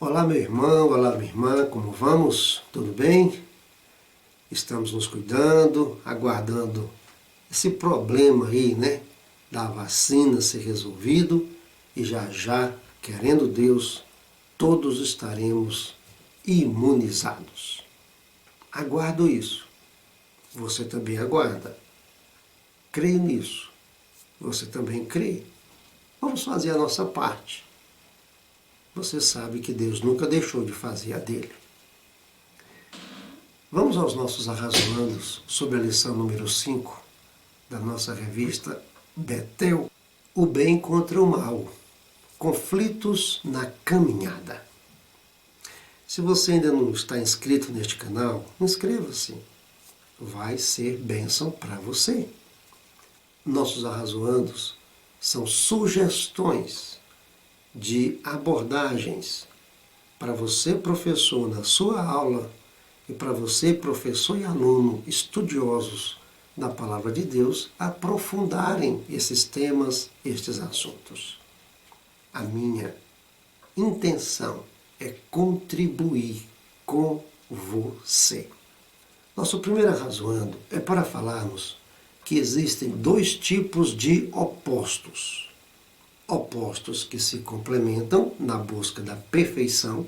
Olá, meu irmão, olá, minha irmã, como vamos? Tudo bem? Estamos nos cuidando, aguardando esse problema aí, né, da vacina ser resolvido e já, querendo Deus, todos estaremos imunizados. Aguardo isso. Você também aguarda. Creio nisso. Você também crê. Vamos fazer a nossa parte. Você sabe que Deus nunca deixou de fazer a dele. Vamos aos nossos arrazoandos sobre a lição número 5 da nossa revista Betel, o bem contra o mal, conflitos na caminhada. Se você ainda não está inscrito neste canal, inscreva-se. Vai ser bênção para você. Nossos arrazoandos são sugestões de abordagens para você, professor, na sua aula, e para você, professor e aluno, estudiosos da Palavra de Deus, aprofundarem esses temas, estes assuntos. A minha intenção é contribuir com você. Nosso primeiro arrazoando é para falarmos que existem dois tipos de opostos. Opostos que se complementam na busca da perfeição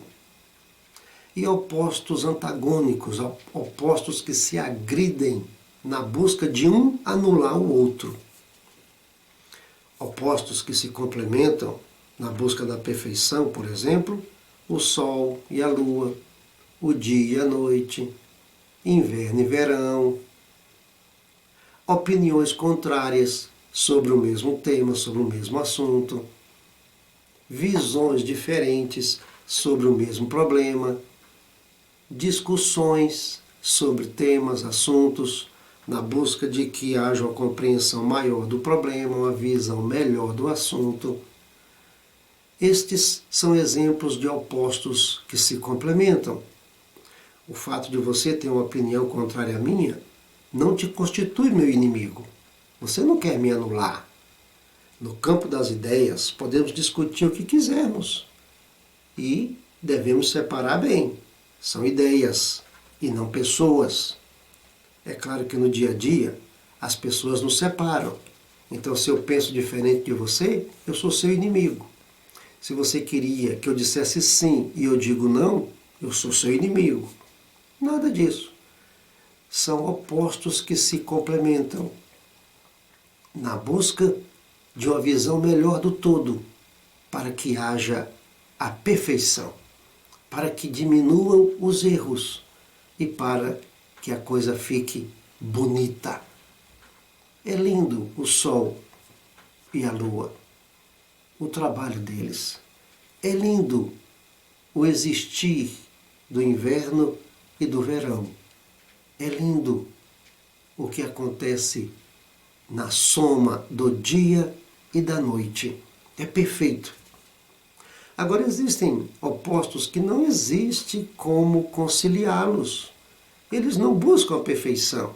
e opostos antagônicos, opostos que se agridem na busca de um anular o outro. Opostos que se complementam na busca da perfeição, por exemplo, o sol e a lua, o dia e a noite, inverno e verão. Opiniões contrárias sobre o mesmo tema, sobre o mesmo assunto, visões diferentes sobre o mesmo problema, discussões sobre temas, assuntos, na busca de que haja uma compreensão maior do problema, uma visão melhor do assunto. Estes são exemplos de opostos que se complementam. O fato de você ter uma opinião contrária à minha não te constitui meu inimigo. Você não quer me anular. No campo das ideias, podemos discutir o que quisermos. E devemos separar bem. São ideias e não pessoas. É claro que no dia a dia, as pessoas nos separam. Então, se eu penso diferente de você, eu sou seu inimigo. Se você queria que eu dissesse sim e eu digo não, eu sou seu inimigo. Nada disso. São opostos que se complementam na busca de uma visão melhor do todo, para que haja a perfeição, para que diminuam os erros e para que a coisa fique bonita. É lindo o sol e a lua, o trabalho deles. É lindo o existir do inverno e do verão. É lindo o que acontece na soma do dia e da noite. É perfeito. Agora, existem opostos que não existe como conciliá-los. Eles não buscam a perfeição.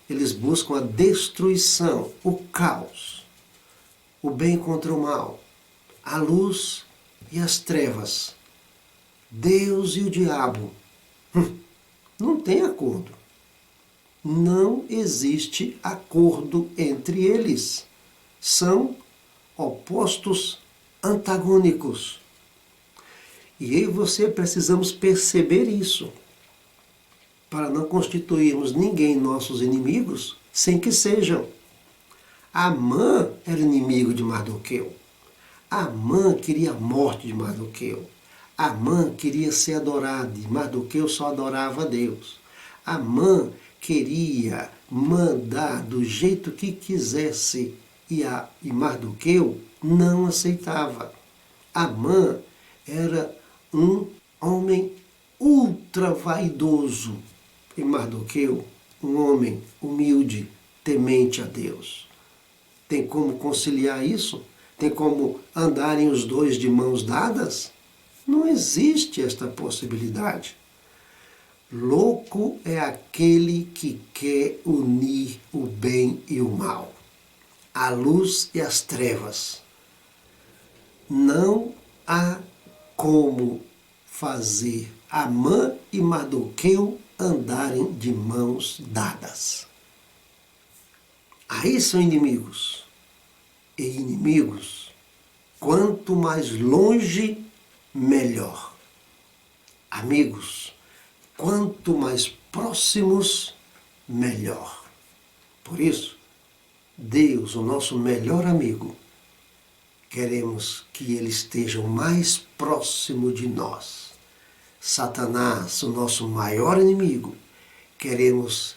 Eles buscam a destruição, o caos, o bem contra o mal, a luz e as trevas, Deus e o diabo. Não tem acordo. Não existe acordo entre eles. São opostos antagônicos. E eu e você precisamos perceber isso, para não constituirmos ninguém nossos inimigos, sem que sejam. Amã era inimigo de Mardoqueu. Amã queria a morte de Mardoqueu. Amã queria ser adorado, e Mardoqueu só adorava a Deus. Amã queria mandar do jeito que quisesse, e Mardoqueu não aceitava. Amã era um homem ultra vaidoso, e Mardoqueu, um homem humilde, temente a Deus. Tem como conciliar isso? Tem como andarem os dois de mãos dadas? Não existe esta possibilidade. Louco é aquele que quer unir o bem e o mal, a luz e as trevas. Não há como fazer Amã e Mardoqueu andarem de mãos dadas. Aí são inimigos. E inimigos, quanto mais longe, melhor. Amigos, quanto mais próximos, melhor. Por isso, Deus, o nosso melhor amigo, queremos que Ele esteja o mais próximo de nós. Satanás, o nosso maior inimigo, queremos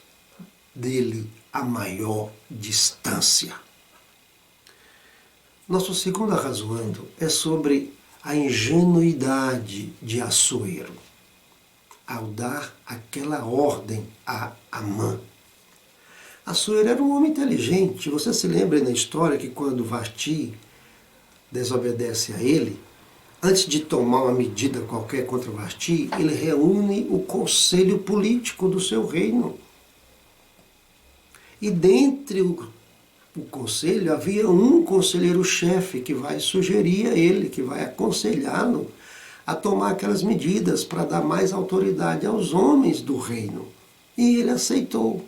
dele a maior distância. Nosso segundo arrazoando é sobre a ingenuidade de Assuero ao dar aquela ordem a Amã. Assuero era um homem inteligente. Você se lembra na história que quando Vasti desobedece a ele, antes de tomar uma medida qualquer contra Vasti, ele reúne o conselho político do seu reino. E dentre o conselho havia um conselheiro-chefe que vai sugerir a ele, que vai aconselhá-lo a tomar aquelas medidas para dar mais autoridade aos homens do reino. E ele aceitou.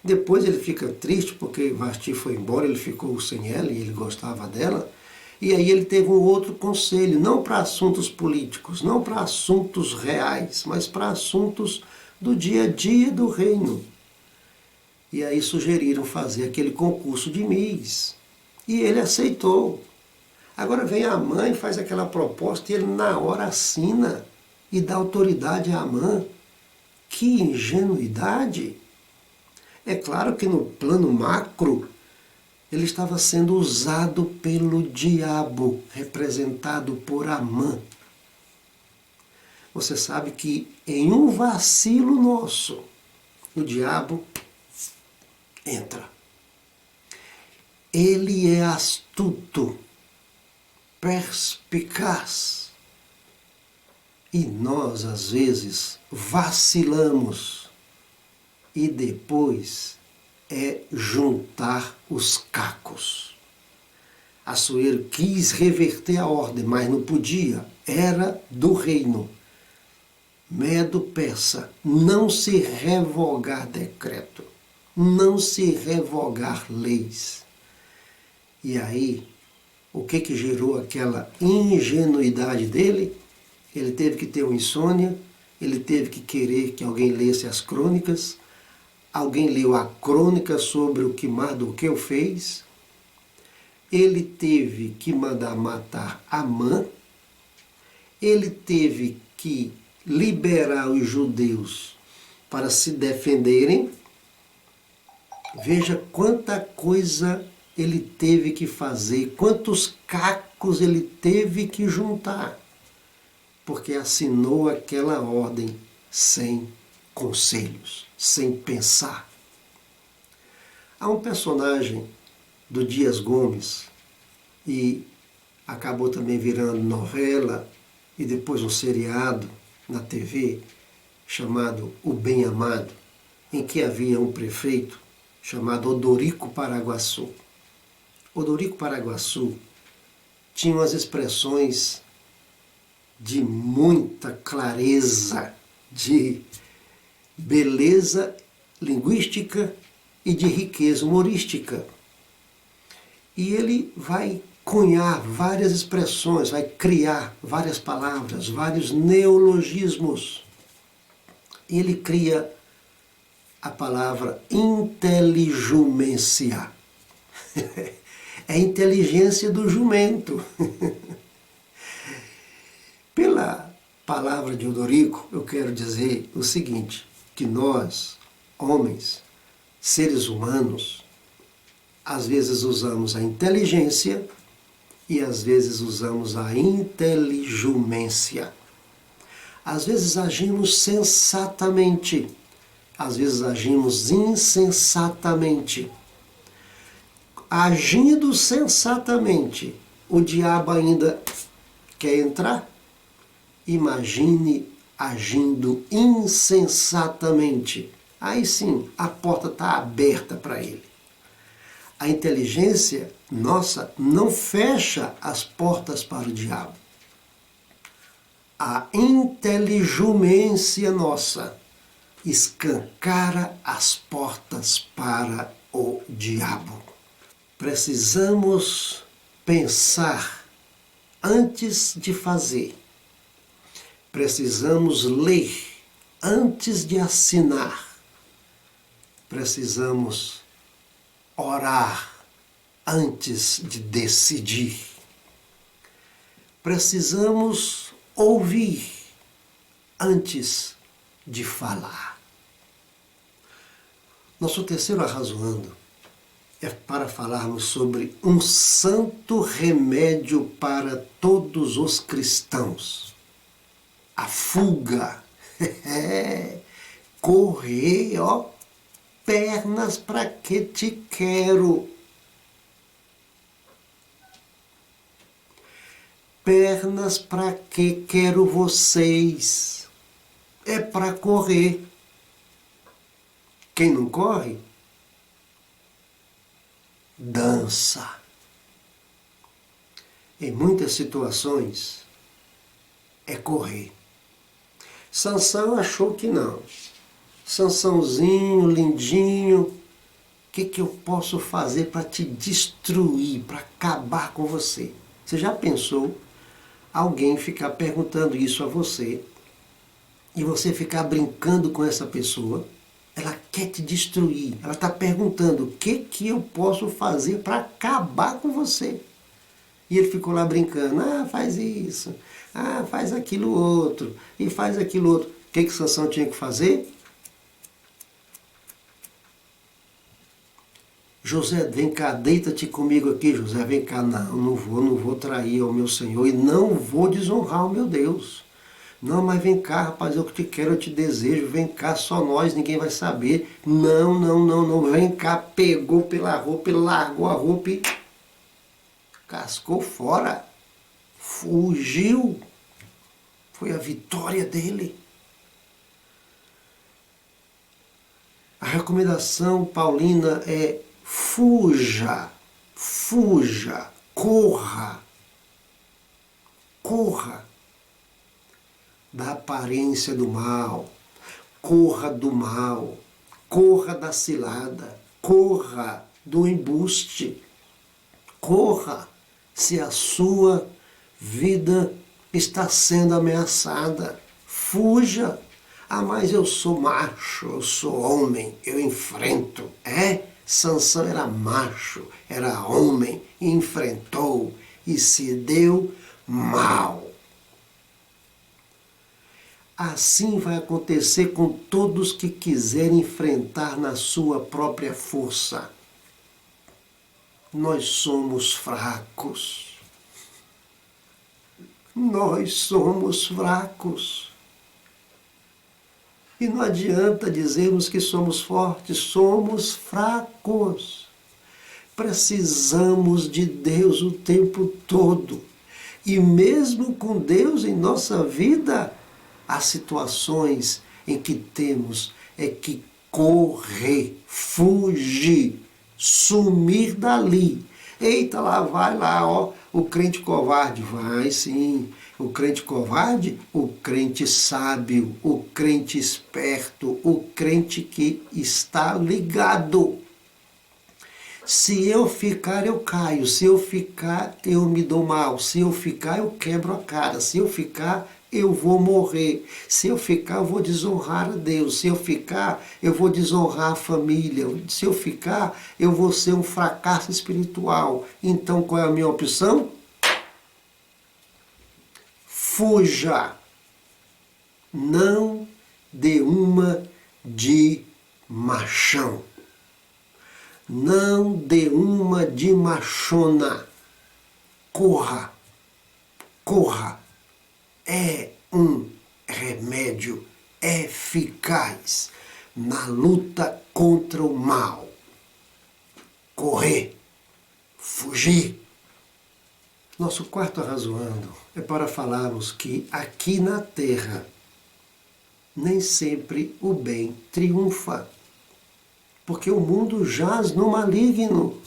Depois ele fica triste porque Vasti foi embora, ele ficou sem ela e ele gostava dela. E aí ele teve um outro conselho, não para assuntos políticos, não para assuntos reais, mas para assuntos do dia a dia do reino. E aí sugeriram fazer aquele concurso de Miss. E ele aceitou. Agora vem a Amã e faz aquela proposta e ele na hora assina e dá autoridade a Amã. Que ingenuidade! É claro que no plano macro ele estava sendo usado pelo diabo, representado por Amã. Você sabe que em um vacilo nosso, o diabo entra. Ele é astuto, perspicaz. E nós, às vezes, vacilamos. E depois é juntar os cacos. Assuero quis reverter a ordem, mas não podia. Era do reino. Medo-Persa, não se revogar decreto, não se revogar leis. E aí, o que gerou aquela ingenuidade dele? Ele teve que ter uma insônia, ele teve que querer que alguém lesse as crônicas, alguém leu a crônica sobre o que Mardoqueu fez, ele teve que mandar matar Amã, ele teve que liberar os judeus para se defenderem. Veja quanta coisa ele teve que fazer, quantos cacos ele teve que juntar, porque assinou aquela ordem sem conselhos, sem pensar. Há um personagem do Dias Gomes, e acabou também virando novela, e depois um seriado na TV, chamado O Bem Amado, em que havia um prefeito chamado Odorico Paraguaçu. Odorico Paraguaçu tinha umas expressões de muita clareza, de beleza linguística e de riqueza humorística. E ele vai cunhar várias expressões, vai criar várias palavras, vários neologismos. E ele cria a palavra inteligumência. É a inteligência do jumento. Pela palavra de Odorico, eu quero dizer o seguinte, que nós, homens, seres humanos, às vezes usamos a inteligência e às vezes usamos a inteligumência. Às vezes agimos sensatamente, às vezes agimos insensatamente. Agindo sensatamente, o diabo ainda quer entrar? Imagine agindo insensatamente. Aí sim, a porta está aberta para ele. A inteligência nossa não fecha as portas para o diabo. a inteligência nossa escancara as portas para o diabo. Precisamos pensar antes de fazer. Precisamos ler antes de assinar. Precisamos orar antes de decidir. Precisamos ouvir antes de falar. Nosso terceiro arrazoando é para falarmos sobre um santo remédio para todos os cristãos. A fuga. Correr, ó, pernas para que te quero. Pernas para que quero vocês. É para correr. Quem não corre, dança. Em muitas situações, é correr. Sansão achou que não. Sansãozinho, lindinho, o que eu posso fazer para te destruir, para acabar com você? Você já pensou alguém ficar perguntando isso a você e você ficar brincando com essa pessoa? Ela quer te destruir. Ela está perguntando o que eu posso fazer para acabar com você. E ele ficou lá brincando. Ah, faz isso. Ah, faz aquilo outro. E faz aquilo outro. O que Sansão tinha que fazer? José, vem cá, deita-te comigo aqui, José. Vem cá. Não vou trair ao meu Senhor e não vou desonrar o meu Deus. Não, mas vem cá, rapaz, eu te quero, eu te desejo, vem cá, só nós, ninguém vai saber. Não, vem cá, pegou pela roupa, largou a roupa e cascou fora. Fugiu. Foi a vitória dele. A recomendação paulina é fuja, corra da aparência do mal, corra do mal, corra da cilada, corra do embuste, corra se a sua vida está sendo ameaçada, fuja. Ah, mas eu sou macho, eu sou homem, eu enfrento. Sansão era macho, era homem, enfrentou e se deu mal. Assim vai acontecer com todos que quiserem enfrentar na sua própria força. Nós somos fracos. Nós somos fracos. E não adianta dizermos que somos fortes, somos fracos. Precisamos de Deus o tempo todo. E mesmo com Deus em nossa vida, há situações em que temos que correr, fugir, sumir dali. Eita, lá vai lá, ó, o crente covarde. Vai sim. O crente covarde, o crente sábio, o crente esperto, o crente que está ligado. Se eu ficar, eu caio. Se eu ficar, eu me dou mal. Se eu ficar, eu quebro a cara. Se eu ficar, eu vou morrer. Se eu ficar, eu vou desonrar a Deus. Se eu ficar, eu vou desonrar a família. Se eu ficar, eu vou ser um fracasso espiritual. Então, qual é a minha opção? Fuja. Não dê uma de machão. Não dê uma de machona. Corra. Corra. É um remédio eficaz na luta contra o mal. Correr. Fugir. Nosso quarto arrazoando é para falarmos que aqui na Terra nem sempre o bem triunfa. Porque o mundo jaz no maligno.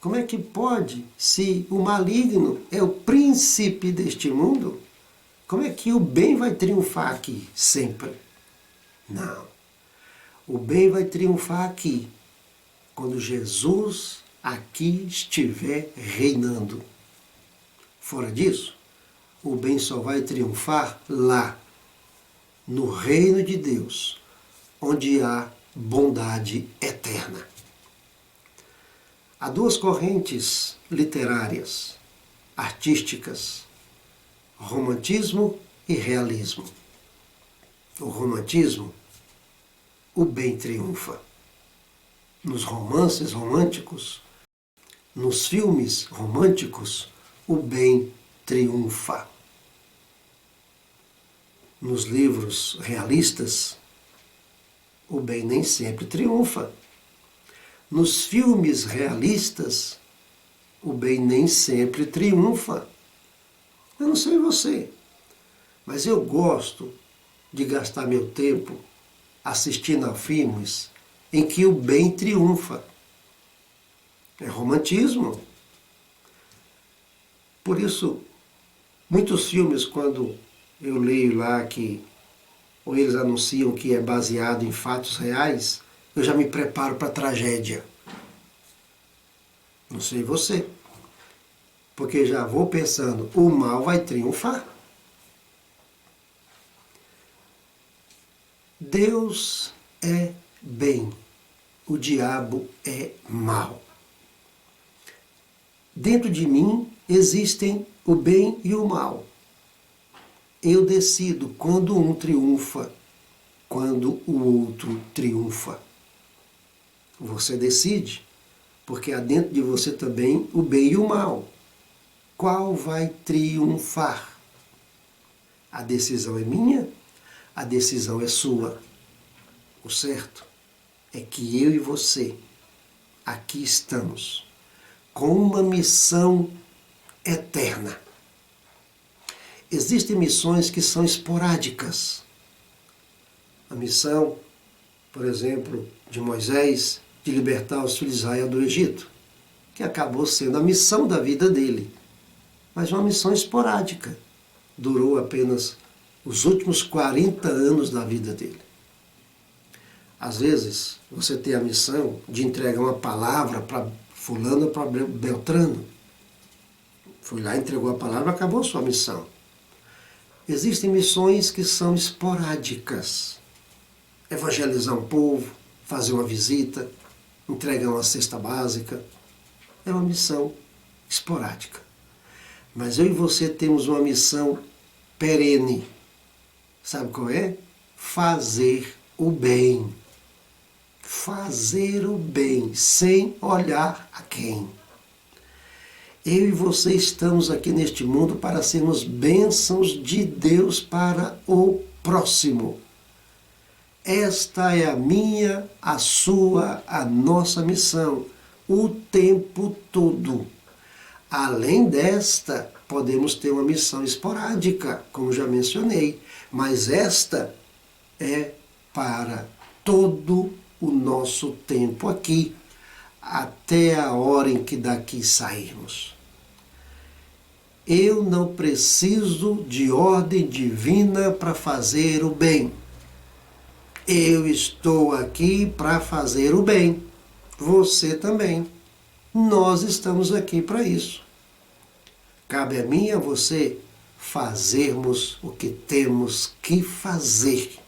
Como é que pode, se o maligno é o príncipe deste mundo? Como é que o bem vai triunfar aqui sempre? Não. O bem vai triunfar aqui, quando Jesus aqui estiver reinando. Fora disso, o bem só vai triunfar lá, no reino de Deus, onde há bondade eterna. Há duas correntes literárias, artísticas, romantismo e realismo. O romantismo, o bem triunfa. Nos romances românticos, nos filmes românticos, o bem triunfa. Nos livros realistas, o bem nem sempre triunfa. Nos filmes realistas, o bem nem sempre triunfa. Eu não sei você, mas eu gosto de gastar meu tempo assistindo a filmes em que o bem triunfa. É romantismo. Por isso, muitos filmes, quando eu leio lá que, ou eles anunciam que é baseado em fatos reais, eu já me preparo para a tragédia. Não sei você, porque já vou pensando, o mal vai triunfar. Deus é bem, o diabo é mal. Dentro de mim existem o bem e o mal. Eu decido quando um triunfa, quando o outro triunfa. Você decide, porque há dentro de você também o bem e o mal. Qual vai triunfar? A decisão é minha, a decisão é sua. O certo é que eu e você aqui estamos com uma missão eterna. Existem missões que são esporádicas. A missão, por exemplo, de Moisés, de libertar os filhos de Israel do Egito, que acabou sendo a missão da vida dele, mas uma missão esporádica. Durou apenas os últimos 40 anos da vida dele. Às vezes, você tem a missão de entregar uma palavra para fulano ou para Beltrano. Foi lá, entregou a palavra, acabou a sua missão. Existem missões que são esporádicas. Evangelizar um povo, fazer uma visita, entregar uma cesta básica. É uma missão esporádica. Mas eu e você temos uma missão perene. Sabe qual é? Fazer o bem. Fazer o bem, sem olhar a quem. Eu e você estamos aqui neste mundo para sermos bênçãos de Deus para o próximo. Esta é a minha, a sua, a nossa missão, o tempo todo. Além desta, podemos ter uma missão esporádica, como já mencionei, mas esta é para todo o nosso tempo aqui, até a hora em que daqui sairmos. Eu não preciso de ordem divina para fazer o bem. Eu estou aqui para fazer o bem. Você também. Nós estamos aqui para isso. Cabe a mim e a você fazermos o que temos que fazer.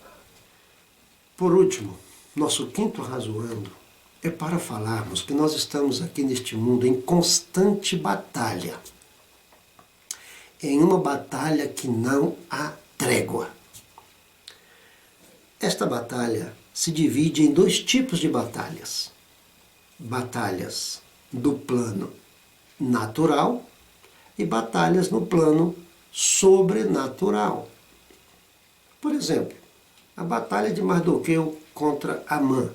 Por último, nosso quinto razoando é para falarmos que nós estamos aqui neste mundo em constante batalha. Em uma batalha que não há trégua. Esta batalha se divide em dois tipos de batalhas. Batalhas do plano natural e batalhas no plano sobrenatural. Por exemplo, a batalha de Mardoqueu contra Amã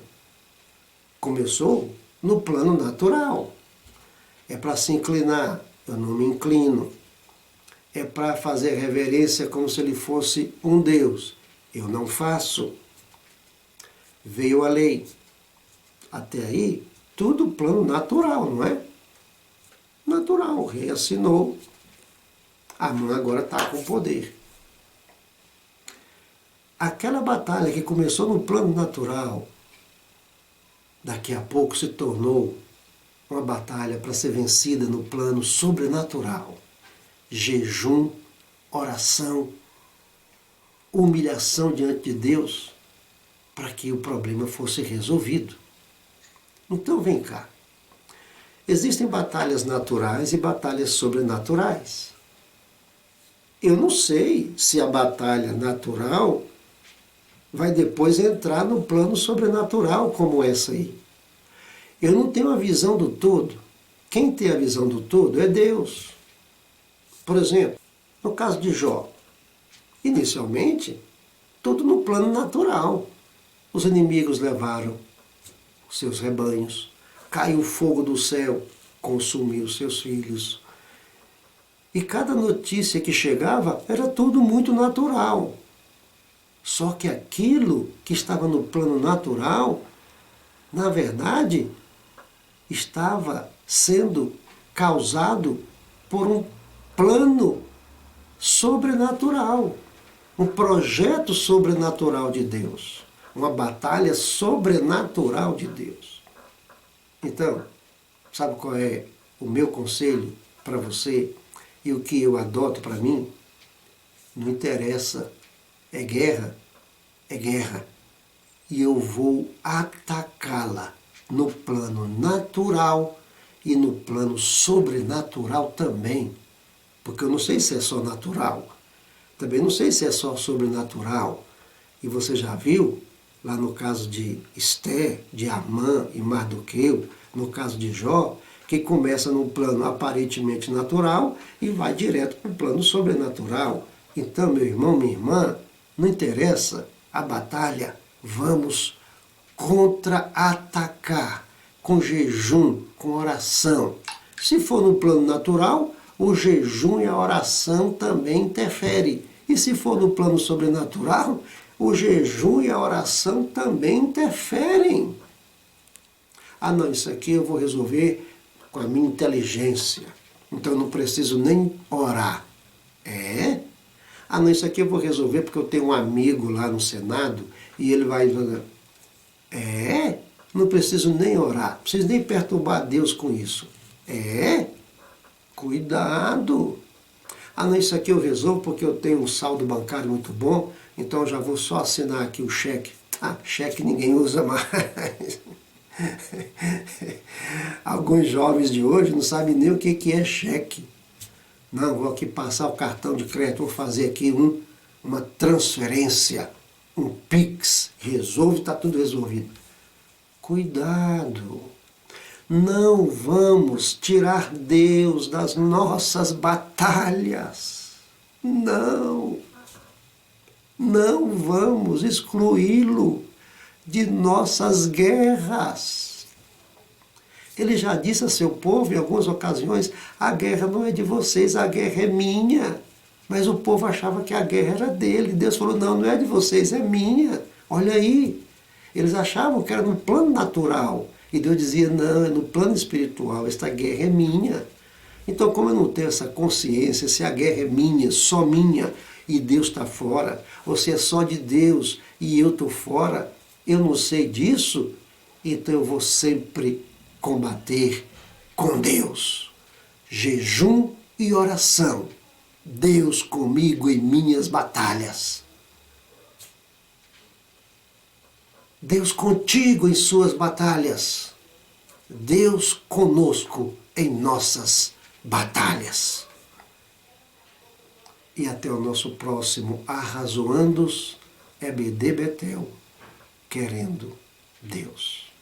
começou no plano natural. É para se inclinar, eu não me inclino. É para fazer reverência como se ele fosse um Deus. Eu não faço. Veio a lei. Até aí, tudo plano natural, não é? Natural, o rei assinou. Amã agora está com poder. aquela batalha que começou no plano natural, daqui a pouco se tornou uma batalha para ser vencida no plano sobrenatural. Jejum, oração, humilhação diante de Deus, para que o problema fosse resolvido. Então vem cá. Existem batalhas naturais e batalhas sobrenaturais. Eu não sei se a batalha natural vai depois entrar no plano sobrenatural como essa aí. Eu não tenho a visão do todo. Quem tem a visão do todo é Deus. Por exemplo, no caso de Jó, inicialmente, tudo no plano natural. Os inimigos levaram os seus rebanhos, caiu fogo do céu, consumiu seus filhos. E cada notícia que chegava era tudo muito natural. Só que aquilo que estava no plano natural, na verdade, estava sendo causado por um plano sobrenatural, um projeto sobrenatural de Deus, uma batalha sobrenatural de Deus. Então, sabe qual é o meu conselho para você e o que eu adoto para mim? Não interessa, é guerra, é guerra. E eu vou atacá-la no plano natural e no plano sobrenatural também. Porque eu não sei se é só natural, também não sei se é só sobrenatural. E você já viu, lá no caso de Esther, de Amã e Mardoqueu, no caso de Jó, que começa num plano aparentemente natural e vai direto para o plano sobrenatural. Então, meu irmão, minha irmã, não interessa a batalha, vamos contra-atacar com jejum, com oração. Se for no plano natural, o jejum e a oração também interferem. E se for no plano sobrenatural, o jejum e a oração também interferem. Ah não, isso aqui eu vou resolver com a minha inteligência. Então eu não preciso nem orar. É? Ah não, isso aqui eu vou resolver porque eu tenho um amigo lá no Senado e ele vai... É? Não preciso nem orar, não preciso nem perturbar Deus com isso. É? Cuidado! Ah não, isso aqui eu resolvo porque eu tenho um saldo bancário muito bom, então eu já vou só assinar aqui o cheque. Ah, cheque ninguém usa mais. Alguns jovens de hoje não sabem nem o que é cheque. Não, vou aqui passar o cartão de crédito, vou fazer aqui uma transferência, um Pix, resolve, está tudo resolvido. Cuidado! Não vamos tirar Deus das nossas batalhas. Não! Não vamos excluí-lo de nossas guerras. Ele já disse a seu povo em algumas ocasiões, a guerra não é de vocês, a guerra é minha. Mas o povo achava que a guerra era dele. Deus falou, não, não é de vocês, é minha. Olha aí. Eles achavam que era no plano natural. E Deus dizia, não, é no plano espiritual, esta guerra é minha. Então, como eu não tenho essa consciência, se a guerra é minha, só minha, e Deus está fora, ou se é só de Deus e eu estou fora, eu não sei disso, então eu vou sempre combater com Deus. Jejum e oração. Deus comigo em minhas batalhas. Deus contigo em suas batalhas. Deus conosco em nossas batalhas. E até o nosso próximo Arrazoandos EBD Betel, querendo Deus.